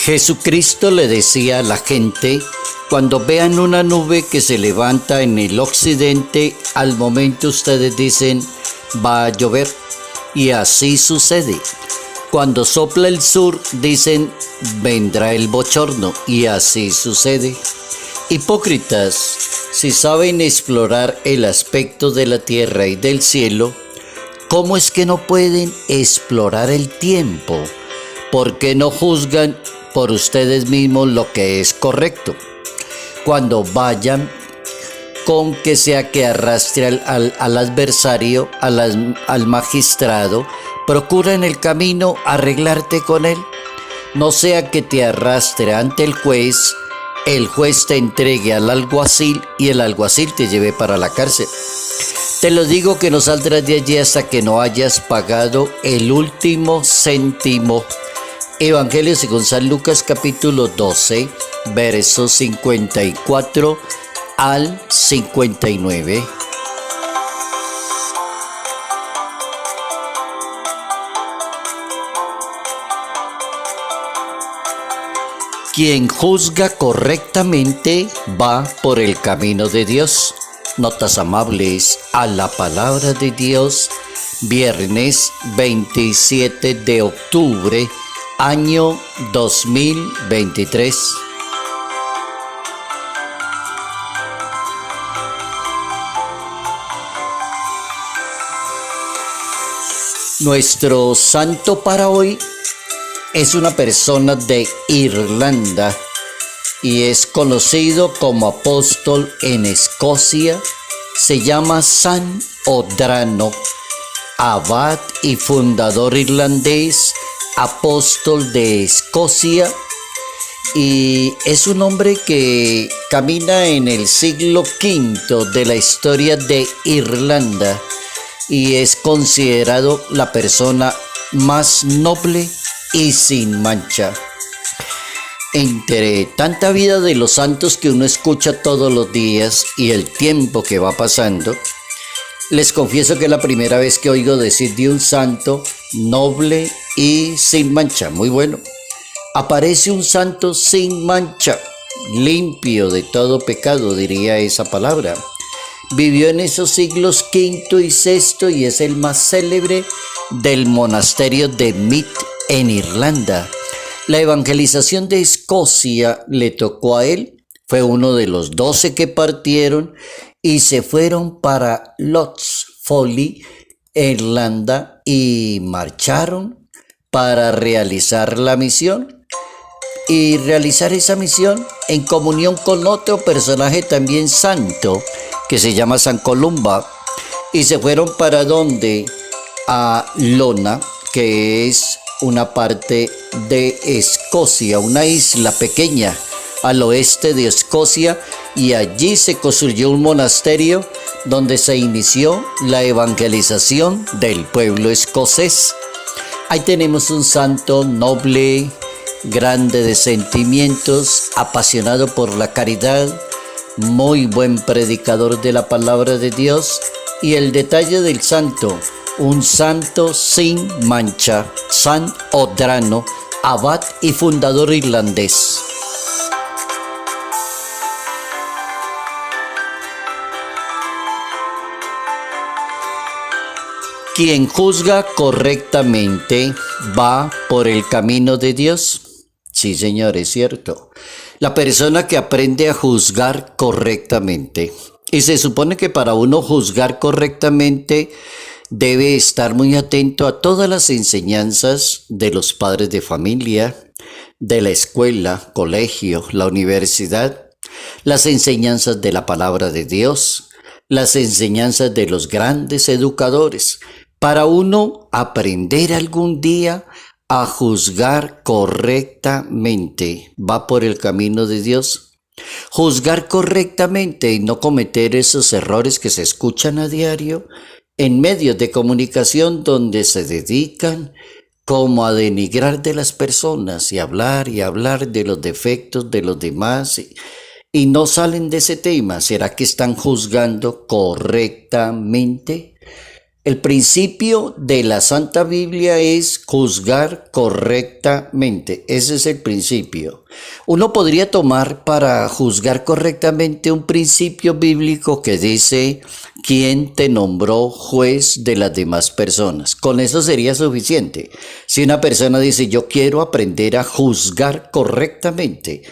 Jesucristo le decía a la gente, cuando vean una nube que se levanta en el occidente, al momento ustedes dicen, va a llover. Y así sucede. Cuando sopla el sur, dicen, vendrá el bochorno. Y así sucede. Hipócritas, si saben explorar el aspecto de la tierra y del cielo, ¿cómo es que no pueden explorar el tiempo? ¿Por qué no juzgan por ustedes mismos lo que es correcto? Cuando vayan, con que sea que arrastre al adversario, al magistrado, procura en el camino arreglarte con él. No sea que te arrastre ante el juez te entregue al alguacil y el alguacil te lleve para la cárcel. Te lo digo que no saldrás de allí hasta que no hayas pagado el último céntimo. Evangelio según San Lucas capítulo 12, versos 54 al 59. Quien juzga correctamente va por el camino de Dios. Notas amables a la palabra de Dios, viernes 27 de octubre, año 2023. Nuestro santo para hoy es una persona de Irlanda y es conocido como apóstol en Escocia. Se llama San Odrano, abad y fundador irlandés, apóstol de Escocia, y es un hombre que camina en el siglo V de la historia de Irlanda y es considerado la persona más noble y sin mancha. Entre tanta vida de los santos que uno escucha todos los días y el tiempo que va pasando, les confieso que es la primera vez que oigo decir de un santo noble y sin mancha. Muy bueno. Aparece un santo sin mancha, limpio de todo pecado, diría esa palabra. Vivió en esos siglos V y VI y es el más célebre del monasterio de Meath en Irlanda. La evangelización de Escocia le tocó a él. Fue uno de los 12 que partieron y se fueron para Loch Folly, Irlanda, y marcharon para realizar la misión y realizar esa misión en comunión con otro personaje también santo que se llama San Columba, y se fueron para donde, a Lona, que es una parte de Escocia, una isla pequeña al oeste de Escocia, y allí se construyó un monasterio donde se inició la evangelización del pueblo escocés. Ahí tenemos un santo noble, grande de sentimientos, apasionado por la caridad, muy buen predicador de la palabra de Dios. Y el detalle del santo, un santo sin mancha, San Odrano, abad y fundador irlandés. Quien juzga correctamente va por el camino de Dios. Sí, señor, es cierto. La persona que aprende a juzgar correctamente. Y se supone que para uno juzgar correctamente debe estar muy atento a todas las enseñanzas de los padres de familia, de la escuela, colegio, la universidad, las enseñanzas de la palabra de Dios, las enseñanzas de los grandes educadores, para uno aprender algún día a juzgar correctamente. Va por el camino de Dios. Juzgar correctamente y no cometer esos errores que se escuchan a diario en medios de comunicación donde se dedican como a denigrar de las personas y hablar de los defectos de los demás y no salen de ese tema. ¿Será que están juzgando correctamente? El principio de la Santa Biblia es juzgar correctamente. Ese es el principio. Uno podría tomar para juzgar correctamente un principio bíblico que dice: ¿quién te nombró juez de las demás personas? Con eso sería suficiente. Si una persona dice: yo quiero aprender a juzgar correctamente,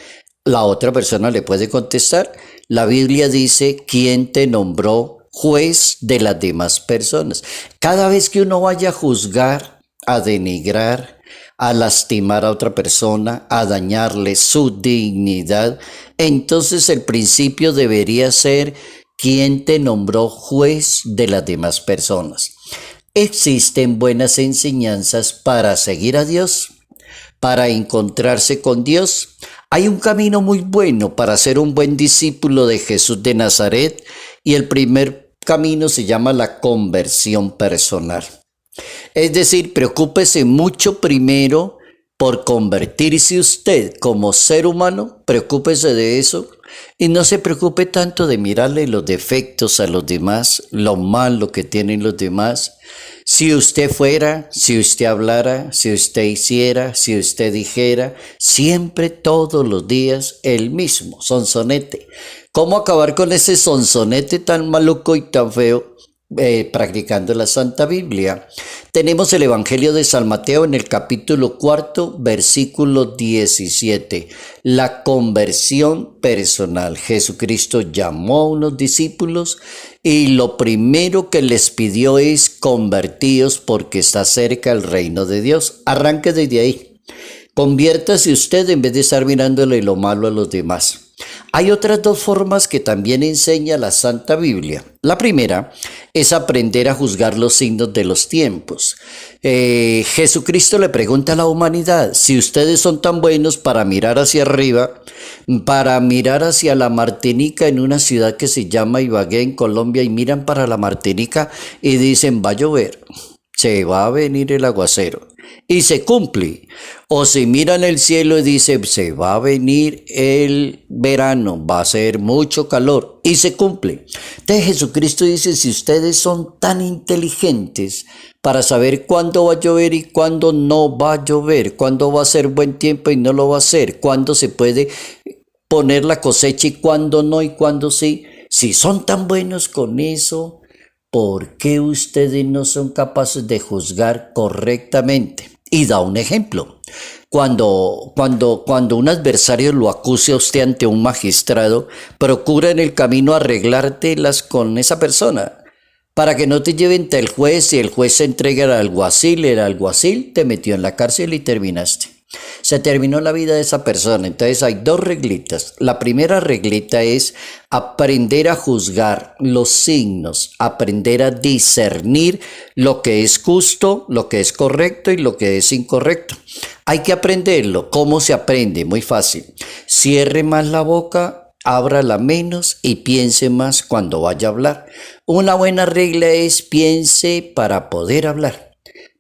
la otra persona le puede contestar: la Biblia dice: ¿quién te nombró juez de las demás personas? Cada vez que uno vaya a juzgar, a denigrar, a lastimar a otra persona, a dañarle su dignidad, entonces el principio debería ser: ¿quién te nombró juez de las demás personas? Existen buenas enseñanzas para seguir a Dios, para encontrarse con Dios. Hay un camino muy bueno para ser un buen discípulo de Jesús de Nazaret, y el primer camino se llama la conversión personal. Es decir, preocúpese mucho primero por convertirse usted como ser humano, preocúpese de eso, y no se preocupe tanto de mirarle los defectos a los demás, lo malo que tienen los demás. Si usted fuera, si usted hablara, si usted hiciera, si usted dijera, siempre, todos los días, el mismo sonsonete. ¿Cómo acabar con ese sonsonete tan maluco y tan feo? Practicando la Santa Biblia. Tenemos el Evangelio de San Mateo en el capítulo 4, versículo 17. La conversión personal. Jesucristo llamó a unos discípulos y lo primero que les pidió es: convertíos porque está cerca el reino de Dios. Arranque desde ahí. Conviértase usted en vez de estar mirándole lo malo a los demás. Hay otras dos formas que también enseña la Santa Biblia. La primera es aprender a juzgar los signos de los tiempos. Jesucristo le pregunta a la humanidad: si ustedes son tan buenos para mirar hacia arriba, para mirar hacia la Martinica, en una ciudad que se llama Ibagué en Colombia, y miran para la Martinica y dicen: va a llover, se va a venir el aguacero, y se cumple. O si miran el cielo y dicen: se va a venir el verano, va a ser mucho calor, y se cumple. Entonces Jesucristo dice: si ustedes son tan inteligentes para saber cuándo va a llover y cuándo no va a llover, cuándo va a ser buen tiempo y no lo va a ser, cuándo se puede poner la cosecha y cuándo no y cuándo sí, si son tan buenos con eso, ¿por qué ustedes no son capaces de juzgar correctamente? Y da un ejemplo. Cuando un adversario lo acuse a usted ante un magistrado, procura en el camino arreglártelas con esa persona, para que no te lleven ante el juez y el juez se entregue al alguacil. El alguacil te metió en la cárcel y terminaste. Se terminó la vida de esa persona. Entonces hay dos reglitas. La primera reglita es aprender a juzgar los signos, aprender a discernir lo que es justo, lo que es correcto y lo que es incorrecto. Hay que aprenderlo. ¿Cómo se aprende? Muy fácil. Cierre más la boca, ábrala menos y piense más cuando vaya a hablar. Una buena regla es: piense para poder hablar.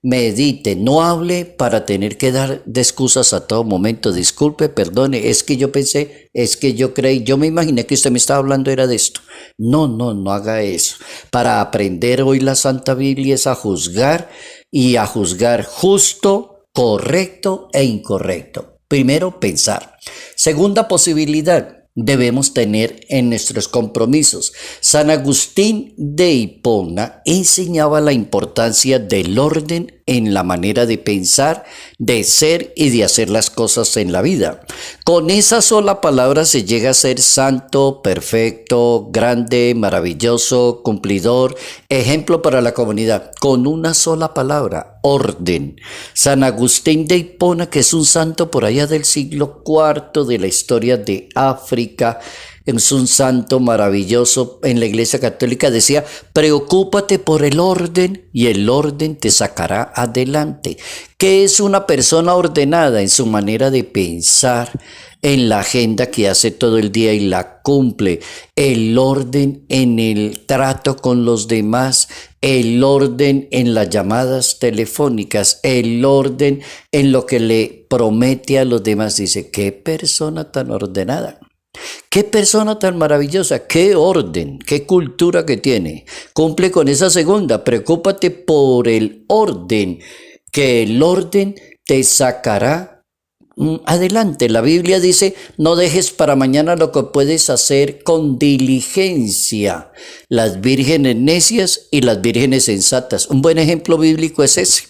Medite, no hable para tener que dar de excusas a todo momento. Disculpe, perdone, es que yo pensé, es que yo creí, yo me imaginé que usted me estaba hablando era de esto. No haga eso. Para aprender hoy la Santa Biblia es a juzgar, y a juzgar justo, correcto e incorrecto. Primero, pensar. Segunda posibilidad: debemos tener en nuestros compromisos. San Agustín de Hipona enseñaba la importancia del orden en la manera de pensar, de ser y de hacer las cosas en la vida. Con esa sola palabra se llega a ser santo, perfecto, grande, maravilloso, cumplidor, ejemplo para la comunidad. Con una sola palabra: orden. San Agustín de Hipona, que es un santo por allá del siglo IV de la historia de África, es un santo maravilloso en la Iglesia Católica, decía: preocúpate por el orden y el orden te sacará adelante. ¿Qué es una persona ordenada? En su manera de pensar, en la agenda que hace todo el día y la cumple, el orden en el trato con los demás, el orden en las llamadas telefónicas, el orden en lo que le promete a los demás. Dice: qué persona tan ordenada. Qué persona tan maravillosa, qué orden, qué cultura que tiene. Cumple con esa segunda, preocúpate por el orden, que el orden te sacará adelante. La Biblia dice, no dejes para mañana lo que puedes hacer con diligencia. Las vírgenes necias y las vírgenes sensatas. Un buen ejemplo bíblico es ese.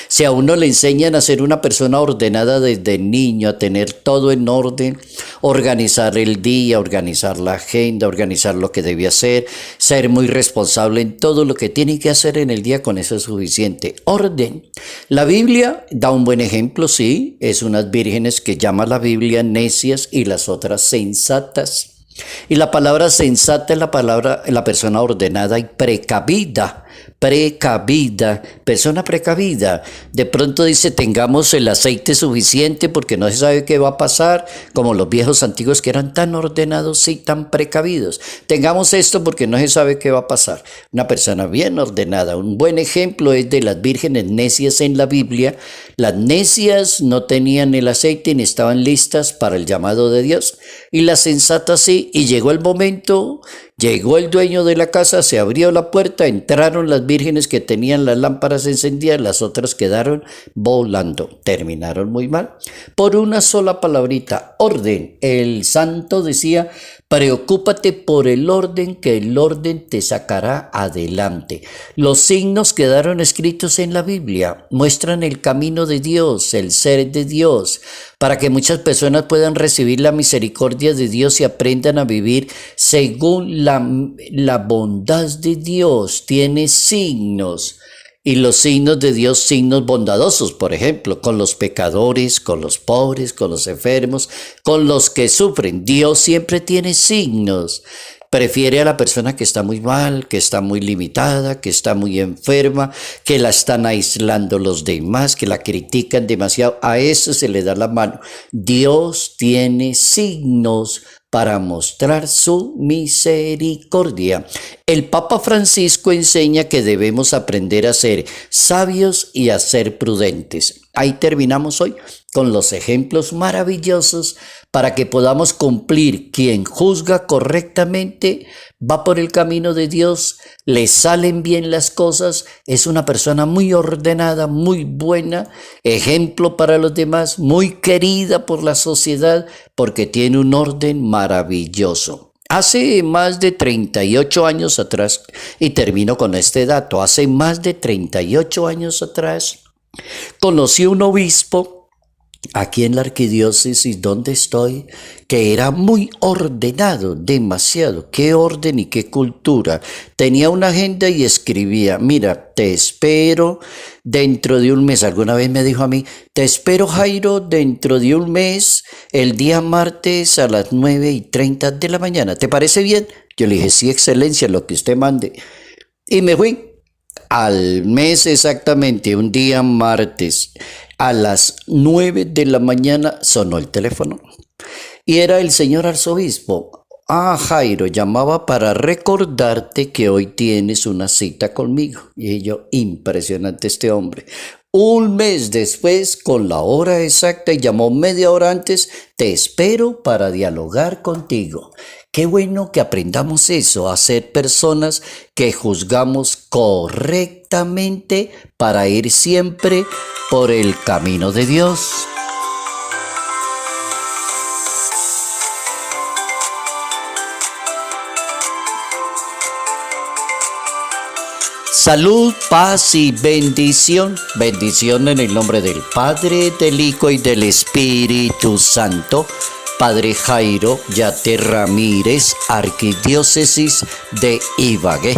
Si a uno le enseñan a ser una persona ordenada desde niño, a tener todo en orden, organizar el día, organizar la agenda, organizar lo que debe hacer, ser muy responsable en todo lo que tiene que hacer en el día, con eso es suficiente. Orden. La Biblia da un buen ejemplo, sí, es unas vírgenes que llama la Biblia necias y las otras sensatas. Y la palabra sensata es la persona ordenada y precavida, persona precavida. De pronto dice, tengamos el aceite suficiente porque no se sabe qué va a pasar, como los viejos antiguos que eran tan ordenados y tan precavidos. Tengamos esto porque no se sabe qué va a pasar. Una persona bien ordenada. Un buen ejemplo es de las vírgenes necias en la Biblia. Las necias no tenían el aceite ni estaban listas para el llamado de Dios. Y las sensatas sí, y llegó el momento, llegó el dueño de la casa, se abrió la puerta, entraron las vírgenes que tenían las lámparas encendidas, las otras quedaron volando, terminaron muy mal. Por una sola palabrita, orden. El santo decía, preocúpate por el orden, que el orden te sacará adelante. Los signos quedaron escritos en la Biblia, muestran el camino de Dios, el ser de Dios, para que muchas personas puedan recibir la misericordia de Dios y aprendan a vivir según la bondad de Dios. Tiene signos. Y los signos de Dios, signos bondadosos, por ejemplo, con los pecadores, con los pobres, con los enfermos, con los que sufren. Dios siempre tiene signos. Prefiere a la persona que está muy mal, que está muy limitada, que está muy enferma, que la están aislando los demás, que la critican demasiado. A eso se le da la mano. Dios tiene signos para mostrar su misericordia. El Papa Francisco enseña que debemos aprender a ser sabios y a ser prudentes. Ahí terminamos hoy con los ejemplos maravillosos para que podamos cumplir. Quien juzga correctamente va por el camino de Dios, le salen bien las cosas, es una persona muy ordenada, muy buena, ejemplo para los demás, muy querida por la sociedad porque tiene un orden maravilloso. Hace más de 38 años atrás, y termino con este dato, hace más de 38 años atrás, conocí un obispo aquí en la arquidiócesis donde estoy, que era muy ordenado, demasiado. Qué orden y qué cultura. Tenía una agenda y escribía, mira, te espero dentro de un mes. Alguna vez me dijo a mí, te espero, Jairo, dentro de un mes, el día martes a las 9:30 de la mañana. ¿Te parece bien? Yo le dije, sí, excelencia, lo que usted mande. Y me fui. Al mes exactamente, un día martes, a las 9 de la mañana sonó el teléfono y era el señor arzobispo. Ah, Jairo, llamaba para recordarte que hoy tienes una cita conmigo. Y yo, impresionante este hombre. Un mes después, con la hora exacta, y llamó media hora antes, te espero para dialogar contigo. Qué bueno que aprendamos eso, a ser personas que juzgamos correctamente para ir siempre por el camino de Dios. Salud, paz y bendición. Bendición en el nombre del Padre, del Hijo y del Espíritu Santo. Padre Jairo Yate Ramírez, Arquidiócesis de Ibagué.